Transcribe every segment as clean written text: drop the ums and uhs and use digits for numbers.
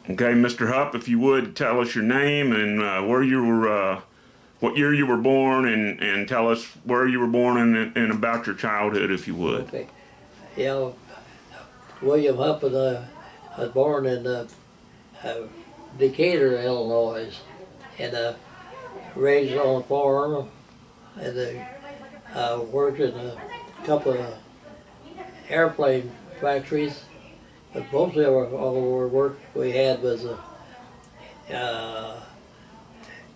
Okay, Mr. Hupp, if you would tell us your name and where you were, what year you were born, and tell us where you were born and about your childhood, if you would. Okay. Yeah, William Hupp and I was born in Decatur, Illinois, and raised on a farm, and worked in a couple of airplane factories. But mostly all our work we had was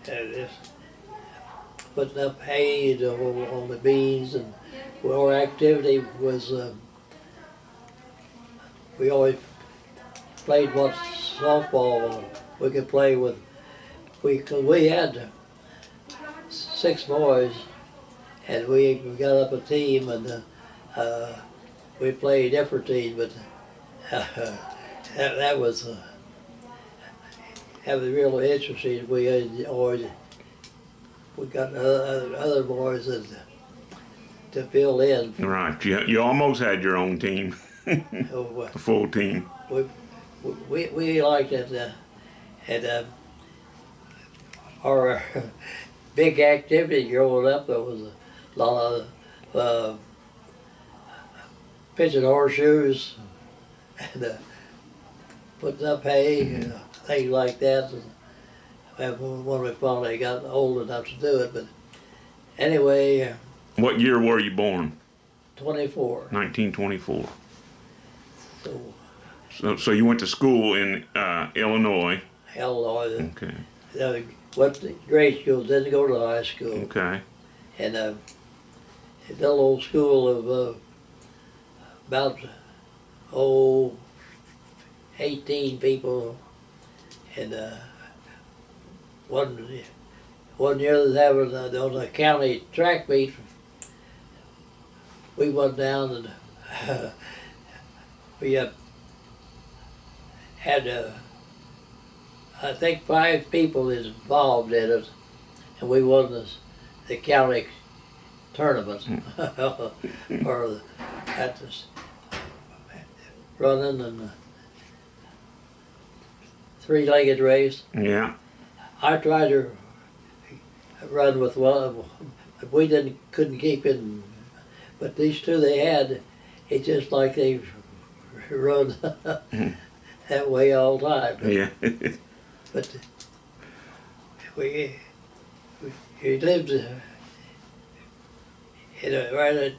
just putting up hay on the beans, and our activity was we always played what softball we could play with. Cause we had 6 boys, and we got up a team, and we played different teams, but that was really interesting. We got other boys to fill in. Right, you almost had your own team, So, a full team. we liked it, and our big activity growing up, there was a lot of pitching horseshoes and putting up hay, things like that. And when we finally got old enough to do it, but anyway. What year were you born? 24. 1924. So So you went to school in Illinois. Illinois. Okay. Went to grade school, didn't go to high school. Okay. And a little old school of about 18 people, and one year they having on a county track meet. We went down and we had I think 5 people involved in it, and we won the county tournament or at this running and 3-legged race. Yeah. I tried to run with one, but we couldn't keep it. But these 2 they had, it's just like they run that way all the time. Yeah. But we lived right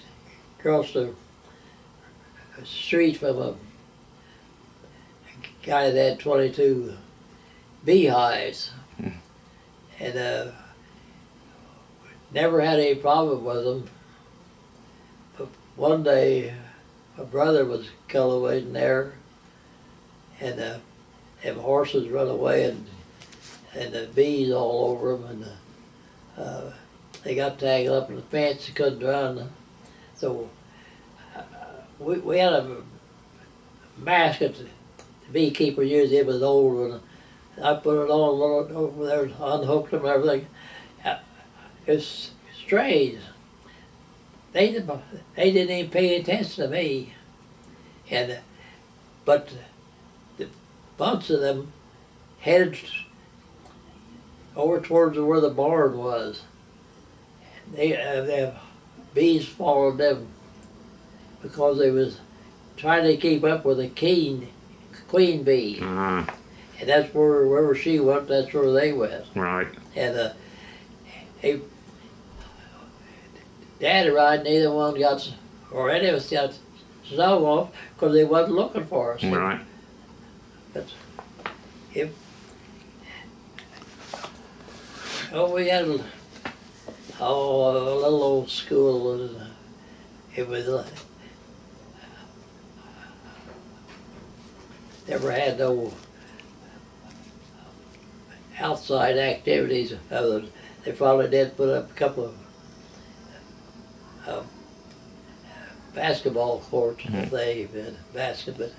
across the street from a guy that had 22 beehives, and never had any problem with them. But one day, my brother was cultivating there, and them horses run away, and the bees all over them, and they got tangled up in the fence, they couldn't run. So we had a mask that the beekeeper used. It was old one. I put it on over there, unhooked them and everything. It's strange. They didn't even pay attention to me, but the bunch of them headed over towards where the barn was. The bees followed them because they was trying to keep up with the queen bee. Uh-huh. And that's wherever she went, that's where they went. Right. And Dad and I, neither one got, or any of us got snow off because they wasn't looking for us. Right. But we had a little old school, and it was never had no outside activities. They probably did put up a couple of basketball courts. They had basketball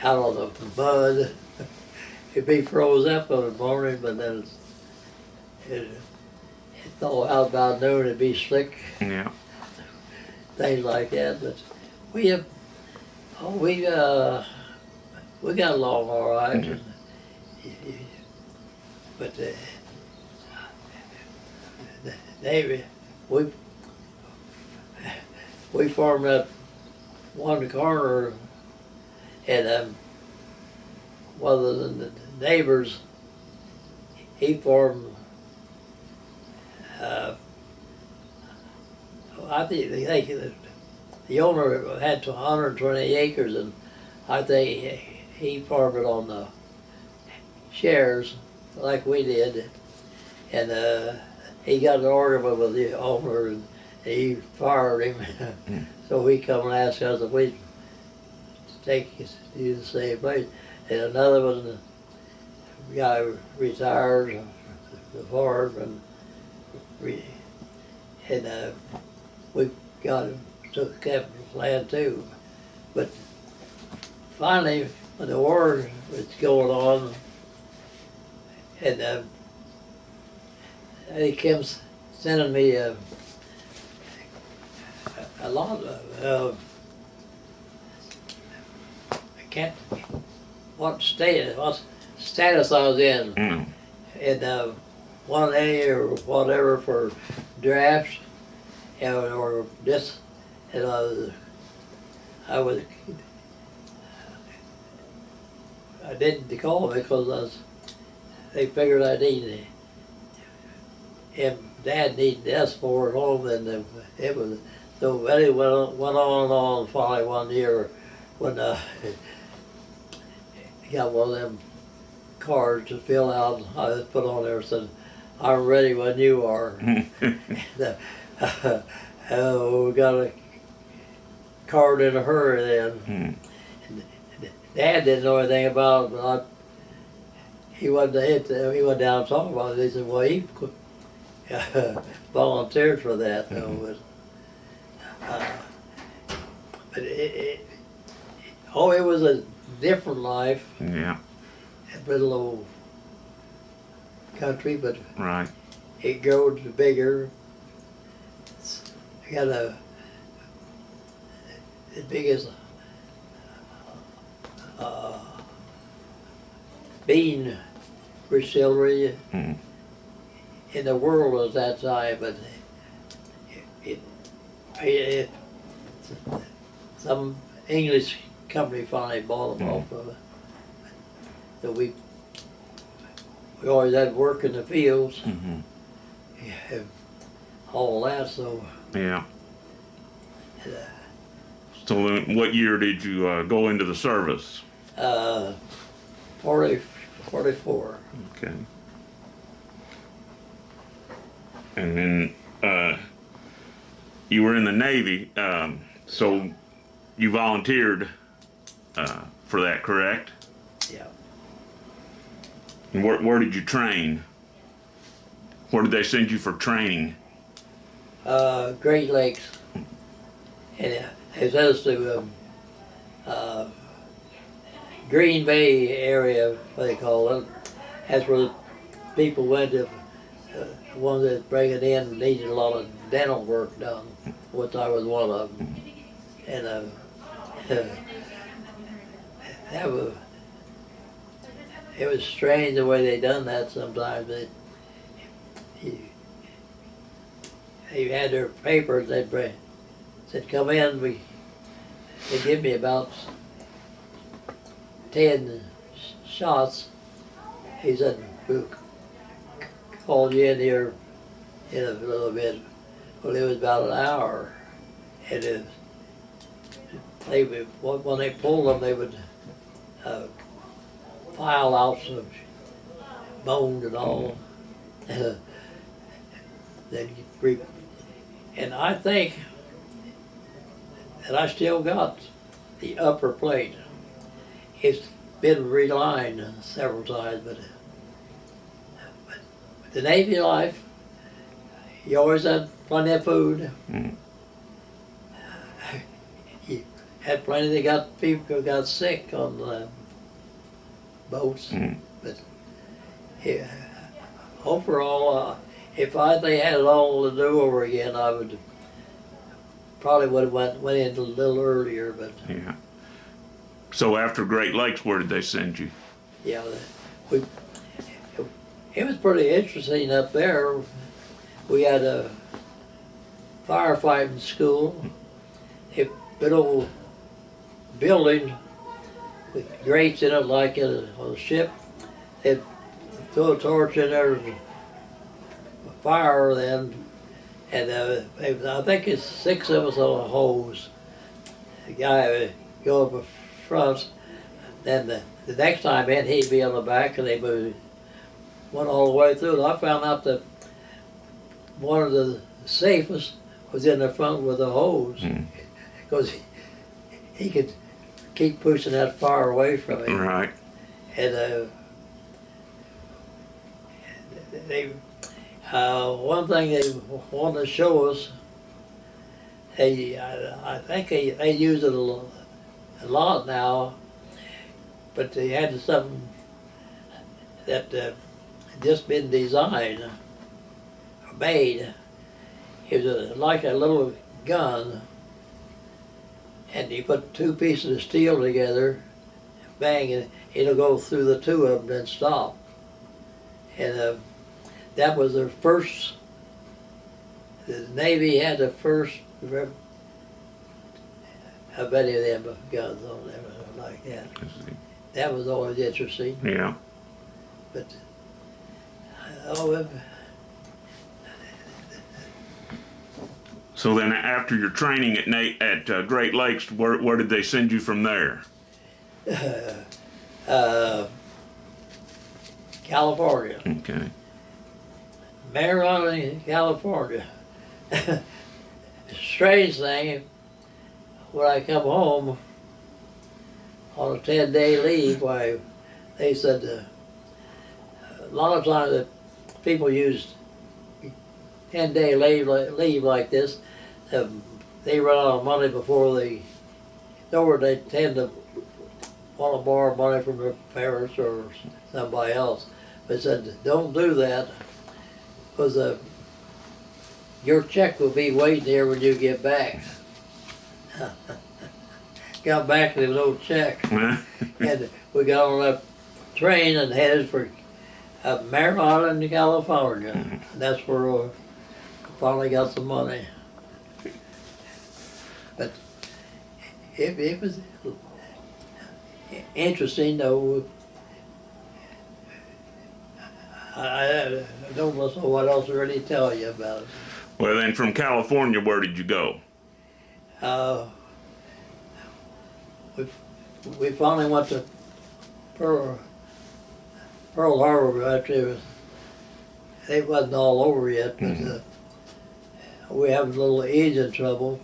out on the mud. It'd be froze up in the morning, but then it thaw out about noon. It'd be slick. Yeah. Things like that. But we got along all right. but the Navy, we formed up one corner, and one of the neighbors, he formed, I think the owner had 120 acres, and I think he formed it on the shares like we did, and he got an argument with the owner, and he fired him. So he come and asked us if we'd do the same place. And another one, the guy retired, the fireman, and we got him, took kept his land too. But finally, when the war was going on, and they came sending me a lot of, I can't, what status I was in, in 1A or whatever for drafts, and, or this, and I didn't call because they figured I needed him. Dad needed us for at home, and it was, so Eddie went on and on. Finally, one year when he got one of them cards to fill out, I just put on there, said, "I'm ready when you are." We got a card in a hurry then. Dad didn't know anything about it, but he went down and talked about it. He said, "Well, he volunteered for that." But it was a different life. Yeah. A little old country, but Right. it grows bigger. I got the biggest bean distillery in the world at that time, but some English company finally bought them off of it. So we always had work in the fields, and all that. So Yeah. So what year did you go into the service? 44. Okay. And then you were in the Navy, so you volunteered for that, correct? Yeah. And where did you train? Where did they send you for training? Great Lakes, and it says to Green Bay area, what they call it. That's where the people went to. The ones that bring it in needed a lot of dental work done, which I was one of them. And it was strange the way they done that sometimes. They had their papers, they'd bring, said, "Come in." They'd give me about 10 shots. He said, "We'll call you in here in a little bit." Well, it was about an hour. And when they pulled them, they would file out some bones and all. And I think that I still got the upper plate. It's been relined several times, but the Navy life, you always had plenty of food. You had plenty. They got people who got sick on the boats, but yeah, overall, if they had it all to do over again, I would have went in a little earlier. But Yeah. So after Great Lakes, where did they send you? yeah, we, it was pretty interesting up there. We had a firefighting school, a big old building with grates in it like on a ship. They'd throw a torch in there, fire then, and I think it's 6 of us on a hose. The guy would go up front, then the next time in he'd be on the back, and they went all the way through. And I found out that one of the safest was in the front with the hose, because he could keep pushing that fire away from him. Right. And one thing they wanted to show us, I think they use it a lot now, but they had something that just been designed or made. It was like a little gun, and you put 2 pieces of steel together, bang, and it'll go through the 2 of them and stop. And that was their first, the Navy had the first of any of them guns on there like that. That was always interesting. Yeah. But, So then after your training at Great Lakes, where did they send you from there? California. Okay. Marijuana, California. Strange thing, when I come home on a 10-day leave, why they said a lot of times that people use 10-day leave like this, they run out of money before they tend to want to borrow money from their parents or somebody else. But said, don't do that, because your check will be waiting there when you get back. Got back and there was no check. And we got on that train and headed for Mare Island, California. And that's where we finally got some money. But it was interesting, though. I don't know what else to really tell you about it. Well, then from California, where did you go? We finally went to Pearl Harbor. Actually, it wasn't all over yet, but we had a little engine trouble,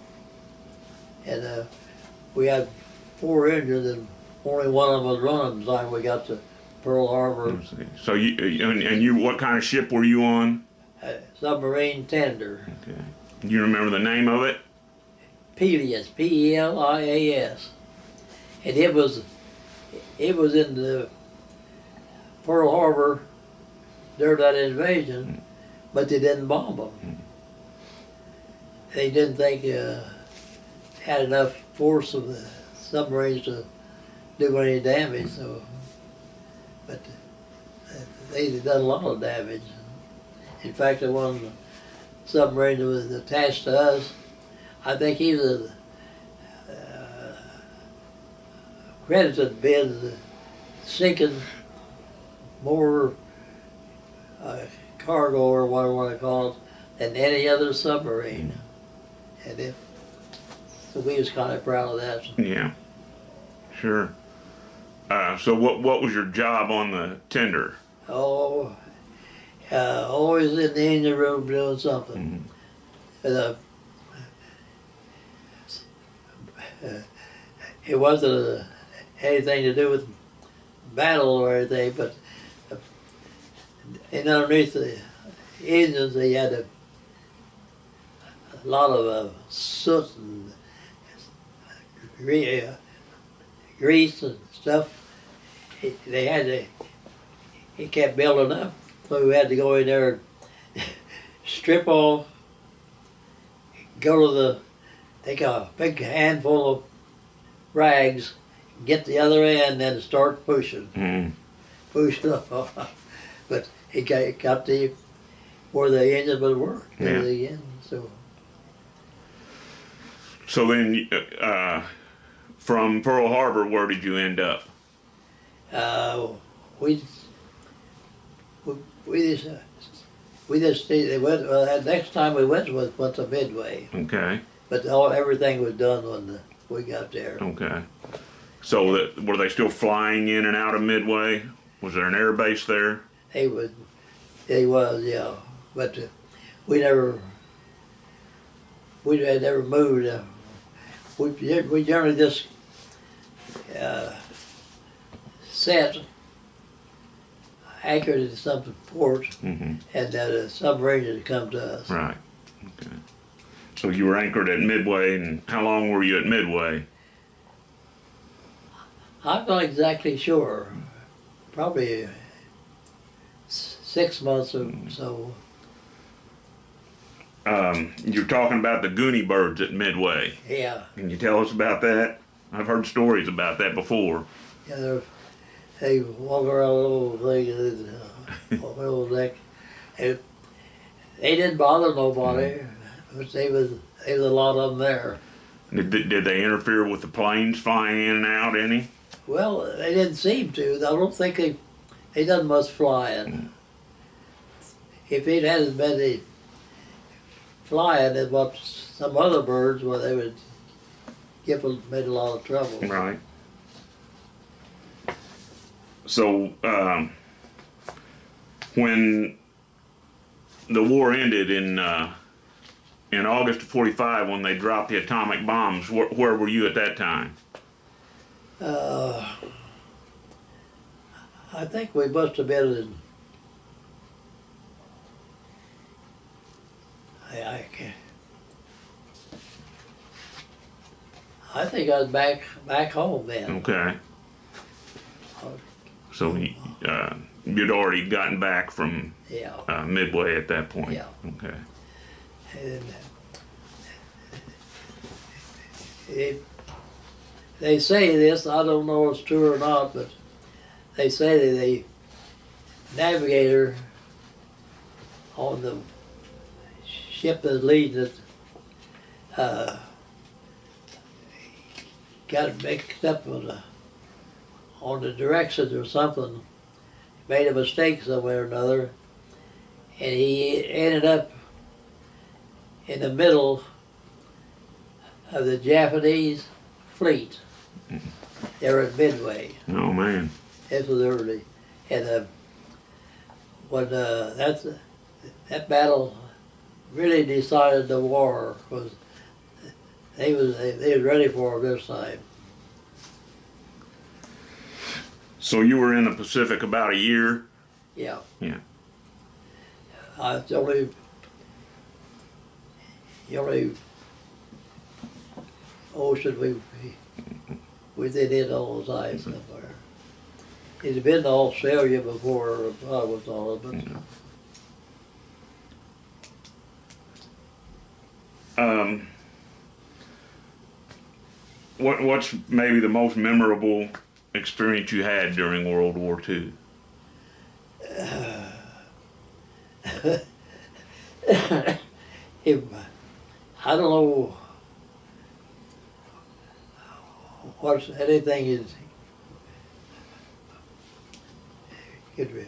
and we had 4 engines, and only one of them was running by the time we got to Pearl Harbor. So you what kind of ship were you on? Submarine tender. Okay. Do you remember the name of it? Pelias, P-E-L-I-A-S. And it was in the Pearl Harbor during that invasion, but they didn't bomb them. They didn't think had enough force of the submarines to do any damage. So, but they done a lot of damage. In fact, the one submarine that was attached to us, I think he was credited being sinking more cargo, or what I want to call it, than any other submarine. And so we was kind of proud of that. Yeah, sure. So what was your job on the tender? Oh, always in the engine room doing something. And, it wasn't anything to do with battle or anything, but and underneath the engines they had a lot of soot and grease and stuff. It kept building up, so we had to go in there and strip off, take a big handful of rags, get the other end, and start pushing. pushed off. But he got the where the engine would work Yeah. again. So So then, from Pearl Harbor, where did you end up? we just stayed. Next time we went to Midway, Okay. but everything was done when we got there. Okay. So were they still flying in and out of Midway? Was there an air base there? He was, yeah. But we had never moved. We generally just sat anchored in some port, Mm-hmm. and a submarine had come to us. Right. Okay. So you were anchored at Midway, and how long were you at Midway? I'm not exactly sure. Probably 6 months or so. You're talking about the Goonie birds at Midway. Yeah. Can you tell us about that? I've heard stories about that before. Yeah, they walk around a little thing on the little deck. And they didn't bother nobody, but there was a lot of them there. Did they interfere with the planes flying in and out any? Well, they didn't seem to. I don't think they done much flying. If it hadn't been the flying, it was some other birds where they would made a lot of trouble. Right. So when the war ended in August of '45, when they dropped the atomic bombs, where were you at that time? I think we must have been in. I think I was back home then. Okay. So you'd already gotten back from Yeah. Midway at that point. Yeah. Okay. And they say this, I don't know if it's true or not, but they say that the navigator on the ship that's leading it got mixed up on the directions or something, made a mistake somewhere or another, and he ended up in the middle of the Japanese fleet. They were at Midway. Oh man. This was early, and when that battle really decided the war, because they was ready for it this time. So you were in the Pacific about a year? Yeah. Yeah. It's the only ocean we did hit all the time somewhere. He'd been to Australia before I was on it, but what's maybe the most memorable experience you had during World War II? I don't know what's anything is could be.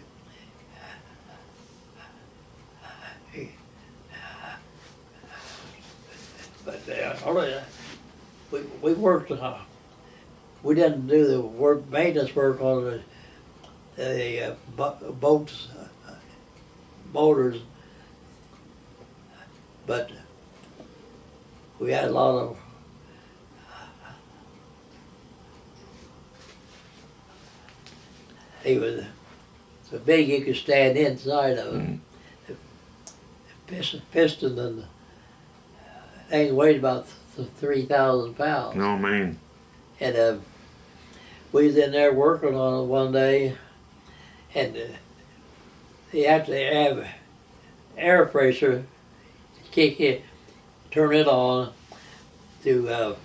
But we worked. We didn't do the maintenance work on the boats, motors, but we had a lot of he was so big you could stand inside of it. The piston and the thing weighed about 3,000 pounds. Oh man. And we was in there working on it one day, and you have to have air pressure to kick it, turn it on to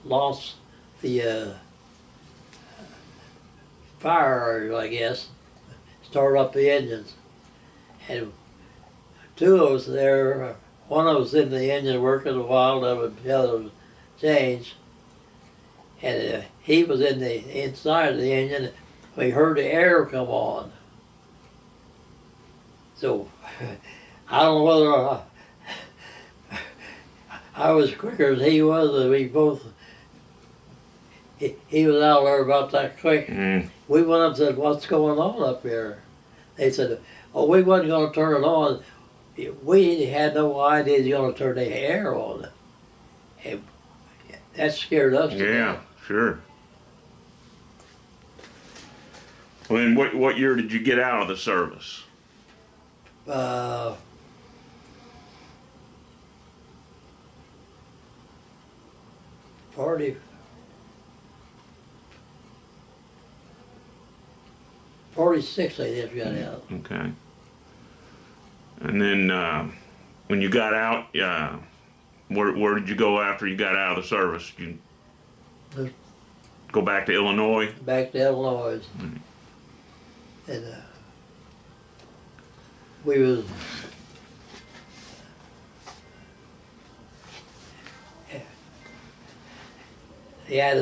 launch the fire, I guess, start up the engines. And two of us there, one of us in the engine working a while, the other was changed. And he was in the inside of the engine. We heard the air come on. So I don't know whether I was quicker than he was, or we both. He was out there about that quick. Mm. We went up and said, "What's going on up here?" They said, "Oh, we wasn't going to turn it on. We had no idea he was going to turn the air on." And that scared us. Yeah, sure. Well, then what year did you get out of the service? 40, 46, I just got out. Okay. And then when you got out, where did you go after you got out of the service? Did you go back to Illinois? Back to Illinois. Mm. And we was he had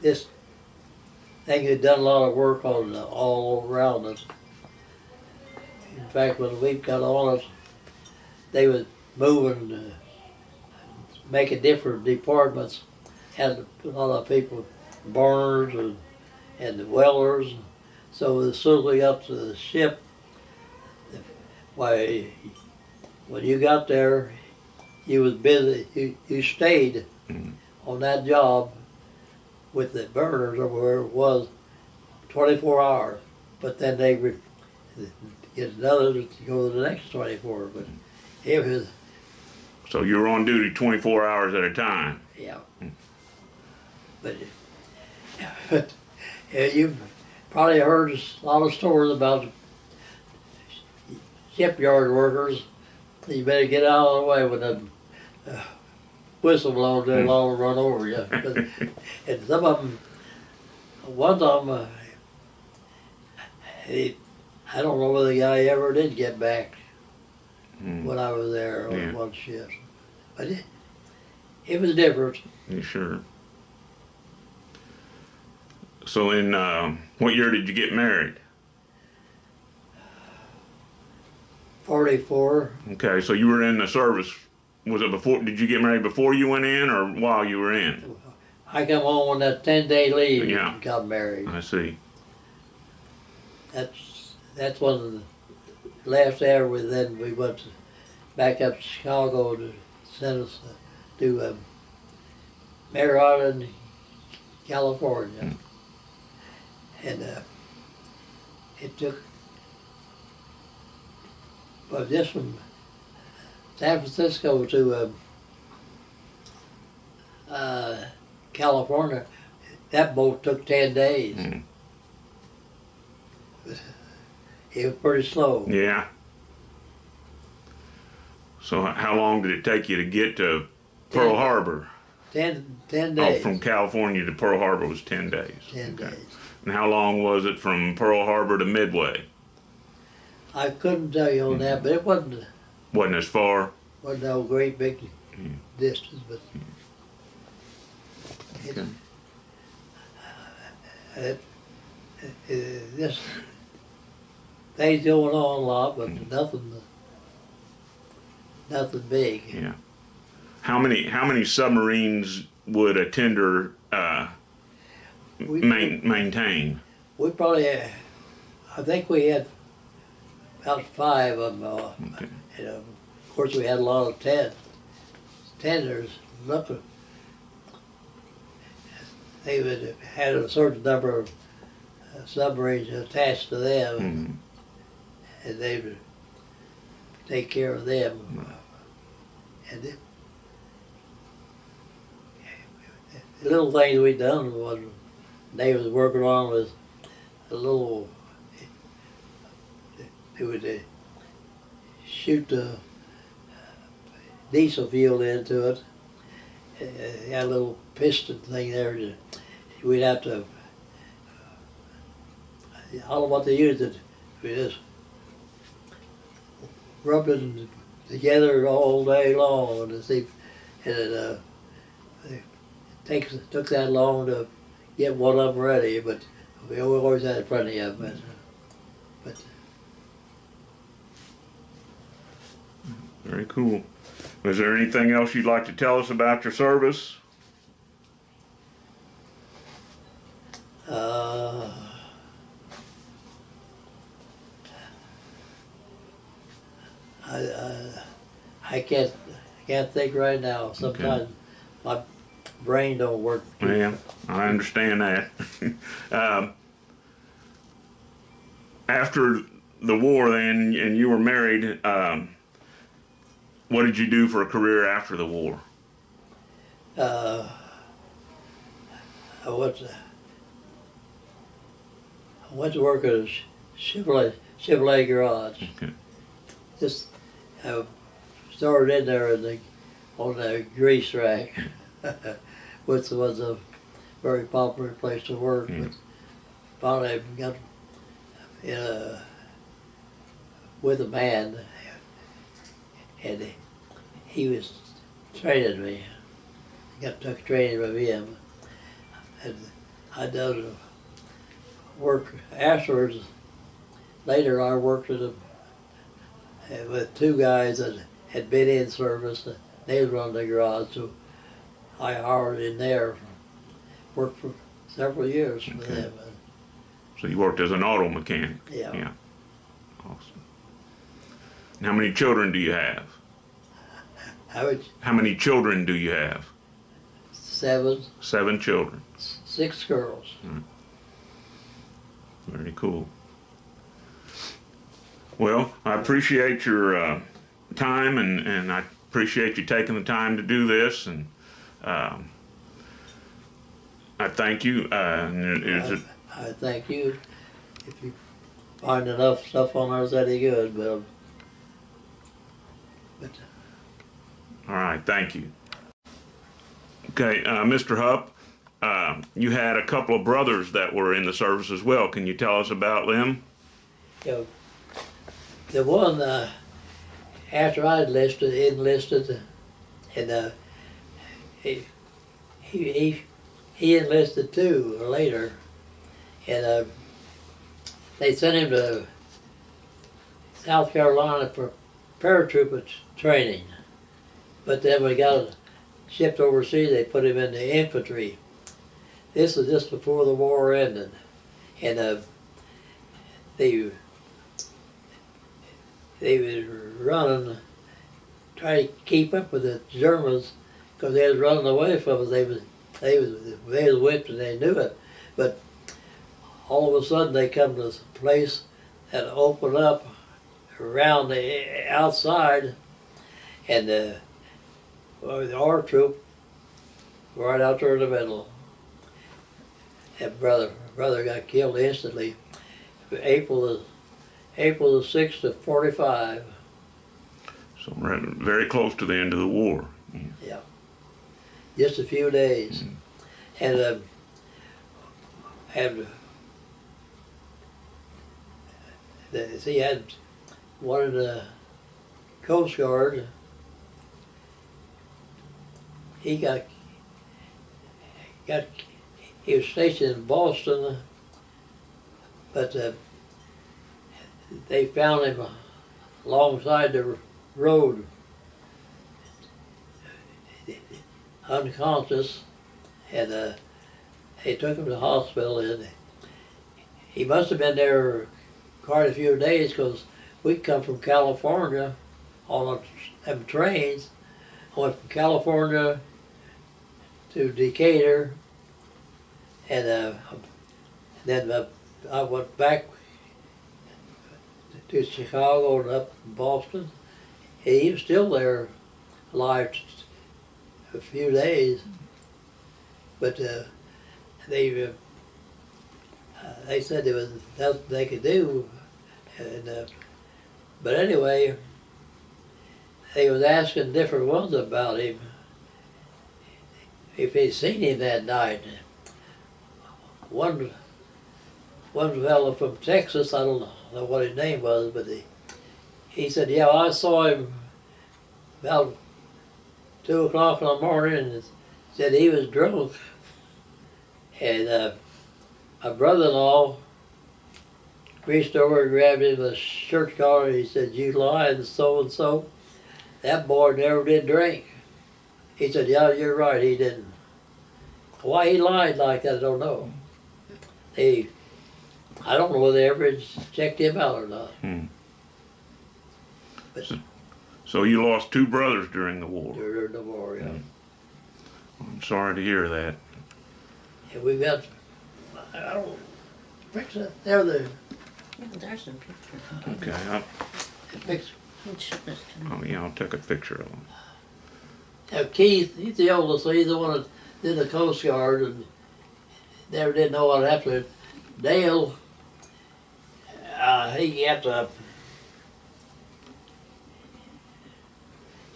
this thing had done a lot of work on all around us. In fact, when we got on us, they was moving, making different departments. Had a lot of people, burners and the welders. So as soon as we got to the ship, why, when you got there, you was busy. You stayed on that job with the burners or where it was 24 hours. But then they would get another to go to the next 24. But it was. So you were on duty 24 hours at a time. Yeah. But yeah, you've probably heard a lot of stories about shipyard workers. You better get out of the way when the whistle blows, they'll all run over you. And some of them, one of them, I don't know whether the guy ever did get back when I was there on one shift. But it was different. Yeah, sure. So in what year did you get married? 44. Okay, so you were in the service. Was it before? Did you get married before you went in, or while you were in? I come home on that 10-day leave Yeah. and got married. I see. That's one of the last there. Then we went back up to Chicago to send us to Marietta, California. And it took, well, just from San Francisco to California, that boat took 10 days. It was pretty slow. Yeah. So how long did it take you to get to Pearl Harbor? 10 days. Oh, from California to Pearl Harbor was 10 days. 10 days. And how long was it from Pearl Harbor to Midway? I couldn't tell you on that, but it wasn't Wasn't as far? no great big distance, but this things going on a lot, but nothing big. Yeah. How many submarines would a tender maintain? We probably, I think we had about 5 of them. Okay. And, of course, we had a lot of tenders. Look, they would had a certain number of submarines attached to them, and they would take care of them. And the little things we done was they was working on was a little. They would shoot the diesel fuel into it. Had a little piston thing there. We'd have to I don't know what they used it. We just rubbed it together all day long to see, and it took that long to get one of them ready, but we always had plenty of them. But Very cool. Was there anything else you'd like to tell us about your service? I can't think right now. Sometimes my brain don't work. Yeah, I understand that. After the war then, and you were married, what did you do for a career after the war? I went to work at a Chevrolet garage. Okay. I started in there on the grease rack, which was a very popular place to work. Yeah. But finally I got with a man, and he was training me. I took training with him, and I done work afterwards. Later I worked with two guys that had been in service. They was running the garage, so I hired in there. Worked for several years with them. So you worked as an auto mechanic? Yeah. Yeah. Awesome. And how many children do you have? How many children do you have? 7. 7 children. 6 girls. Very cool. Well, I appreciate your time, and I appreciate you taking the time to do this, and I thank you. I thank you. If you find enough stuff on there that's any good, but all right, thank you. Okay, Mr. Hupp, you had a couple of brothers that were in the service as well. Can you tell us about them? you know, the one after I enlisted, and he enlisted too later, and they sent him to South Carolina for paratrooper training. But then when he got shipped overseas, they put him in the infantry. This was just before the war ended, and they was running, trying to keep up with the Germans, because they was running away from us. They was whipped and they knew it. But all of a sudden they come to this place that opened up around the outside, and our troop right out there in the middle. And brother got killed instantly. April the 6th of 45. So we're very close to the end of the war. Yeah. Just a few days. And he had one in the Coast Guard. He was stationed in Boston, but they found him alongside the road, unconscious, and they took him to the hospital. And he must have been there quite a few days, because we come from California on them trains. I went from California to Decatur, and then I went back to Chicago and up in Boston. He was still there alive a few days, but they said there was nothing they could do. And, but anyway, they was asking different ones about him, if they'd seen him that night. One one fellow from Texas, I don't know what his name was, but he said, yeah, I saw him about 2 o'clock in the morning, and said he was drunk. And my brother-in-law reached over and grabbed him a shirt collar, and he said, you lying so-and-so. That boy never did drink. He said, yeah, you're right, he didn't. Why he lied like that, I don't know. I don't know whether they ever checked him out or not. But So you lost 2 brothers during the war. during the war, yeah. I'm sorry to hear that. And we got, I don't know, they're the Yeah, there's some pictures. Okay. picture. Oh yeah, I'll take a picture of them. Now Keith, he's the oldest, so he's the one that did the Coast Guard and never did know what happened. Dale, he got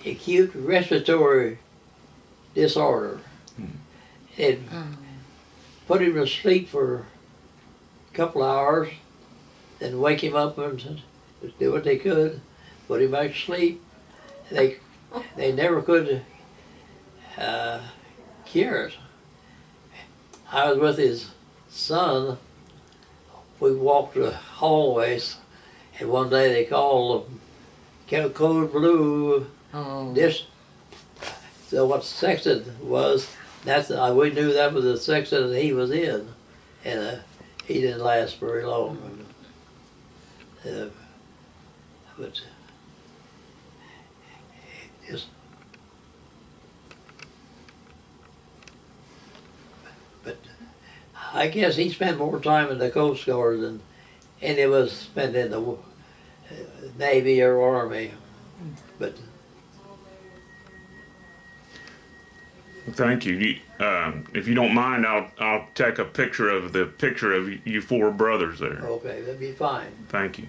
acute respiratory disorder. It put him to sleep for a couple hours, then wake him up and do what they could, put him back to sleep. They never could cure it. I was with his son. We walked the hallways, and one day they called code blue. Oh. This, so what section was? That's we knew that was the section that he was in, and he didn't last very long. But just, but I guess he spent more time in the Coast Guard than any of us spent in the Navy or Army. But Thank you. If you don't mind, I'll take a picture of you 4 brothers there. okay, that'd be fine. Thank you.